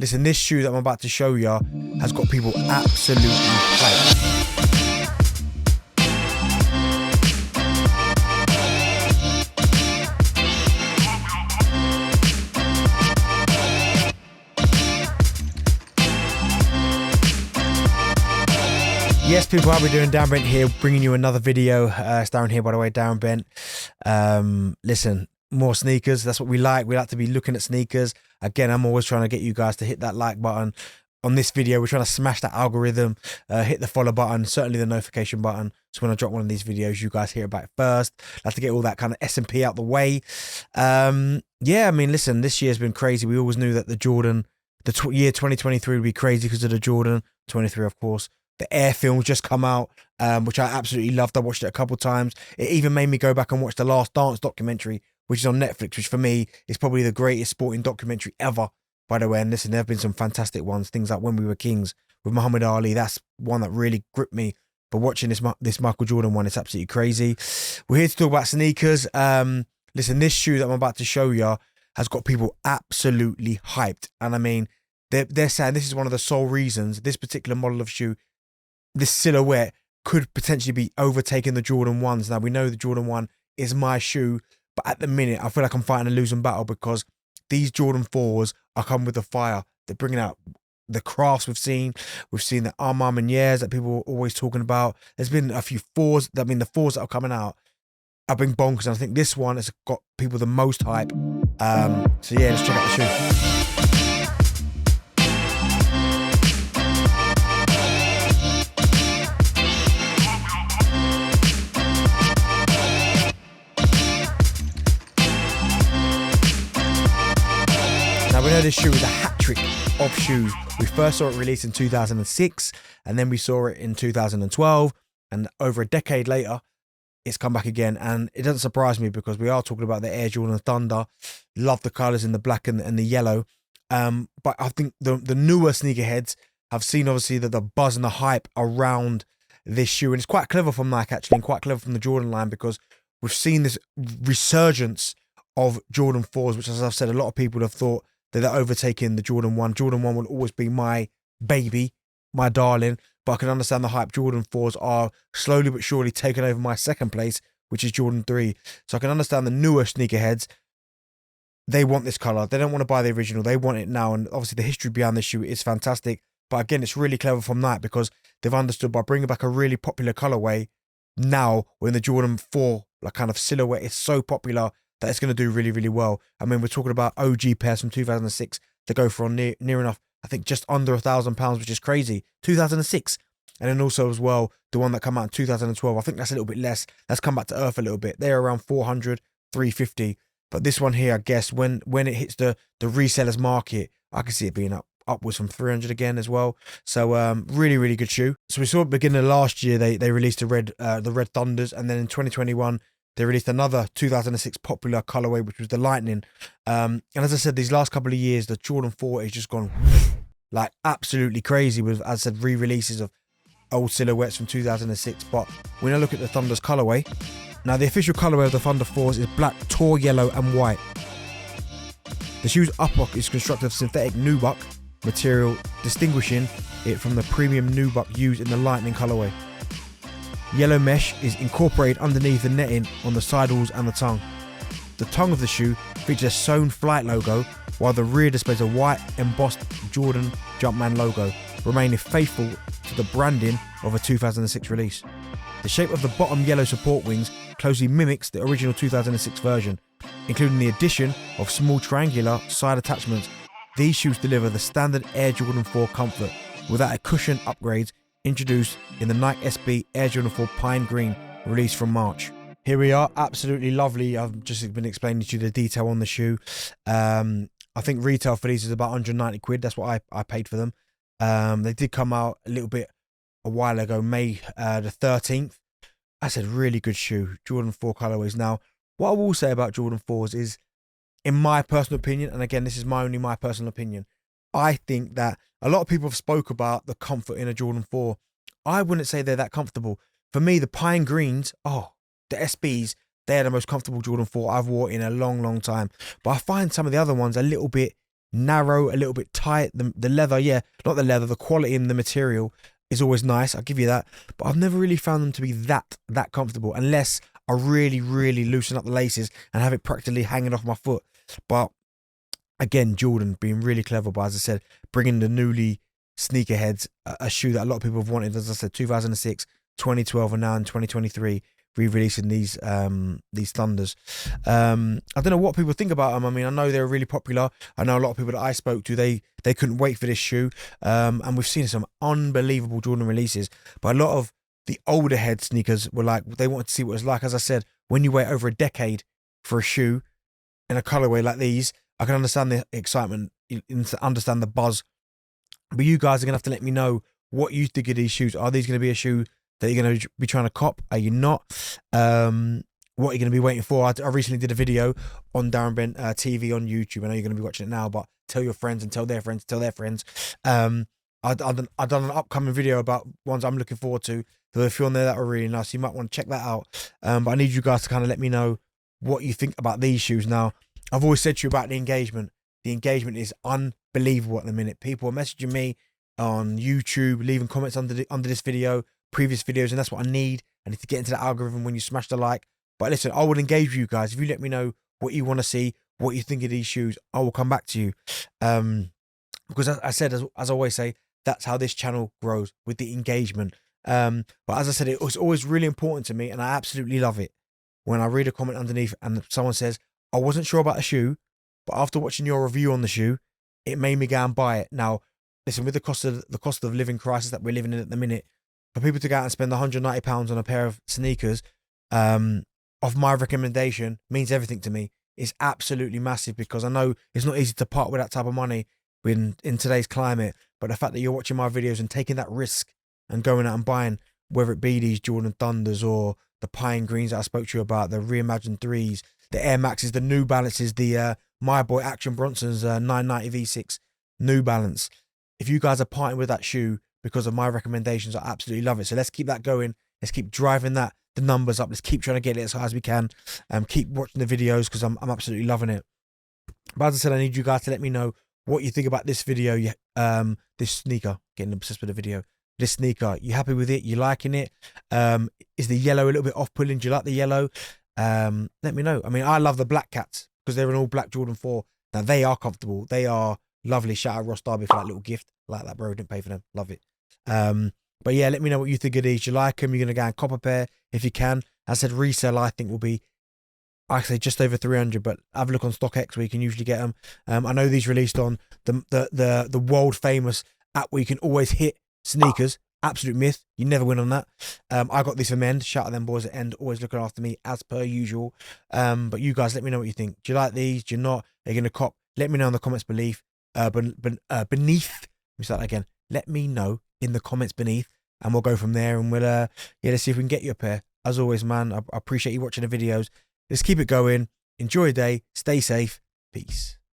Listen, this shoe that I'm about to show you has got people absolutely hyped. Yes, people, I'll be doing Darren Bent here, bringing you another video. It's Darren here, by the way, Darren Bent. Listen, more sneakers. That's what we like. We like to be looking at sneakers. Again, I'm always trying to get you guys to hit that like button. On this video, we're trying to smash that algorithm, hit the follow button, certainly the notification button. So when I drop one of these videos, you guys hear about it first. Like to get all that kind of S&P out the way. Yeah, I mean, listen, this year's been crazy. We always knew that the Jordan, year 2023 would be crazy because of the Jordan 23, of course. The Air film's just come out, which I absolutely loved. I watched it a couple of times. It even made me go back and watch the Last Dance documentary, which is on Netflix, which for me is probably the greatest sporting documentary ever, by the way. And listen, there have been some fantastic ones. Things like When We Were Kings with Muhammad Ali. That's one that really gripped me. But watching this Michael Jordan one, it's absolutely crazy. We're here to talk about sneakers. Listen, this shoe that I'm about to show you has got people absolutely hyped. And I mean, they're saying this is one of the sole reasons this particular model of shoe, this silhouette, could potentially be overtaking the Jordan 1s. Now, we know the Jordan 1 is my shoe, but at the minute, I feel like I'm fighting a losing battle because these Jordan 4s are coming with the fire. They're bringing out the crafts we've seen. We've seen the Armand Meuniers that people are always talking about. There's been a few 4s. I mean, the 4s that are coming out have been bonkers. And I think this one has got people the most hype. So yeah, let's check out the shoe. Now, we know this shoe is a hat trick of shoes. We first saw it released in 2006, and then we saw it in 2012, and over a decade later, it's come back again. And it doesn't surprise me because we are talking about the Air Jordan Thunder. Love the colours in the black and the yellow. But I think the newer sneakerheads have seen, obviously, the buzz and the hype around this shoe. And it's quite clever from Nike, actually, and quite clever from the Jordan line, because we've seen this resurgence of Jordan 4s, which, as I've said, a lot of people have thought that they're overtaking the Jordan 1. Jordan 1 will always be my baby, my darling, but I can understand the hype. Jordan 4s are slowly but surely taking over my second place, which is Jordan 3. So I can understand the newer sneakerheads. They want this colour. They don't want to buy the original. They want it now. And obviously the history behind this shoe is fantastic. But again, it's really clever from Nike because they've understood by bringing back a really popular colourway now when the Jordan 4 like kind of silhouette is so popular that it's going to do really, really well. I mean, we're talking about OG pairs from 2006 that go for near enough, I think, just under £1,000, which is crazy. 2006. And then also as well, the one that came out in 2012, I think that's a little bit less. That's come back to earth a little bit. They're around 400, 350. But this one here, I guess, when it hits the resellers market, I can see it being upwards from 300 again as well. So really, really good shoe. So we saw at the beginning of last year, they released the Red Thunders. And then in 2021, they released another 2006 popular colorway, which was the Lightning. And as I said, these last couple of years, the Jordan 4 has just gone like absolutely crazy with, as I said, re-releases of old silhouettes from 2006. But when I look at the Thunder's colorway, now the official colorway of the Thunder 4s is black, taupe, yellow, and white. The shoe's upper is constructed of synthetic nubuck material, distinguishing it from the premium nubuck used in the Lightning colorway. Yellow mesh is incorporated underneath the netting on the sidewalls and the tongue. The tongue of the shoe features a sewn flight logo, while the rear displays a white embossed Jordan Jumpman logo, remaining faithful to the branding of a 2006 release. The shape of the bottom yellow support wings closely mimics the original 2006 version, including the addition of small triangular side attachments. These shoes deliver the standard Air Jordan 4 comfort without a cushion upgrades introduced in the Nike SB Air Jordan 4 Pine Green, released from March. Here we are, absolutely lovely. I've just been explaining to you the detail on the shoe. I think retail for these is about 190 quid. That's what I paid for them. They did come out a while ago, May the 13th. I said really good shoe, Jordan 4 colorways. Now, what I will say about Jordan 4s is, in my personal opinion, and again, this is only my personal opinion, I think that a lot of people have spoke about the comfort in a Jordan 4. I wouldn't say they're that comfortable. For me, the Pine Greens, the SBs, they're the most comfortable Jordan 4 I've worn in a long, long time. But I find some of the other ones a little bit narrow, a little bit tight. The leather, yeah, not the leather, the quality and the material is always nice. I'll give you that. But I've never really found them to be that comfortable unless I really loosen up the laces and have it practically hanging off my foot. But again, Jordan being really clever by, as I said, bringing the newly sneakerheads a shoe that a lot of people have wanted. As I said, 2006, 2012, and now in 2023, re-releasing these Thunders. I don't know what people think about them. I mean, I know they're really popular. I know a lot of people that I spoke to, they couldn't wait for this shoe. And we've seen some unbelievable Jordan releases. But a lot of the older head sneakers were like, they wanted to see what it was like. As I said, when you wait over a decade for a shoe in a colorway like these, I can understand the excitement, understand the buzz. But you guys are going to have to let me know what you think of these shoes. Are these going to be a shoe that you're going to be trying to cop? Are you not? What are you going to be waiting for? I recently did a video on DarrenBentTV on YouTube. I know you're going to be watching it now, but tell your friends and tell their friends, tell their friends. I've done an upcoming video about ones I'm looking forward to. So if you're on there that are really nice, you might want to check that out. But I need you guys to kind of let me know what you think about these shoes. Now, I've always said to you about the engagement. The engagement is unbelievable at the minute. People are messaging me on YouTube, leaving comments under this video, previous videos, and that's what I need. I need to get into the algorithm when you smash the like. But listen, I will engage with you guys. If you let me know what you want to see, what you think of these shoes, I will come back to you. Because as I said, as I always say, that's how this channel grows, with the engagement. But as I said, it was always really important to me, and I absolutely love it when I read a comment underneath and someone says, I wasn't sure about a shoe, but after watching your review on the shoe, it made me go and buy it. Now, listen, with the cost of living crisis that we're living in at the minute, for people to go out and spend £190 on a pair of sneakers, of my recommendation, means everything to me. It's absolutely massive, because I know it's not easy to part with that type of money in today's climate. But the fact that you're watching my videos and taking that risk and going out and buying, whether it be these Jordan Thunders or the Pine Greens that I spoke to you about, the reimagined 3s, the Air Maxes, the New Balances, the my boy Action Bronson's 990 V6 New Balance. If you guys are parting with that shoe because of my recommendations, I absolutely love it. So let's keep that going. Let's keep driving the numbers up. Let's keep trying to get it as high as we can. Keep watching the videos, because I'm absolutely loving it. But as I said, I need you guys to let me know what you think about this video. This sneaker, getting obsessed with the video. This sneaker, you happy with it? You liking it? Is the yellow a little bit off-putting? Do you like the yellow? Let me know. I mean, I love the black cats because they're an all black Jordan 4. Now, they are comfortable. They are lovely. Shout out Ross Darby for that little gift. Like that, bro. Didn't pay for them. Love it. But yeah, let me know what you think of these. You like them? You're going to go and cop a pair if you can. As I said, resale, I think, will be, I say, just over 300, but have a look on StockX where you can usually get them. I know these released on the world famous app where you can always hit sneakers. Absolute myth. You never win on that. I got this from End. Shout out them boys at End, always looking after me as per usual. But you guys, let me know what you think. Do you like these? Do you not? Are you going to cop? Let me know in the comments beneath. Beneath. Let me start that again. Let me know in the comments beneath, and we'll go from there. And we'll let's see if we can get you a pair. As always, man, I appreciate you watching the videos. Let's keep it going. Enjoy your day. Stay safe. Peace.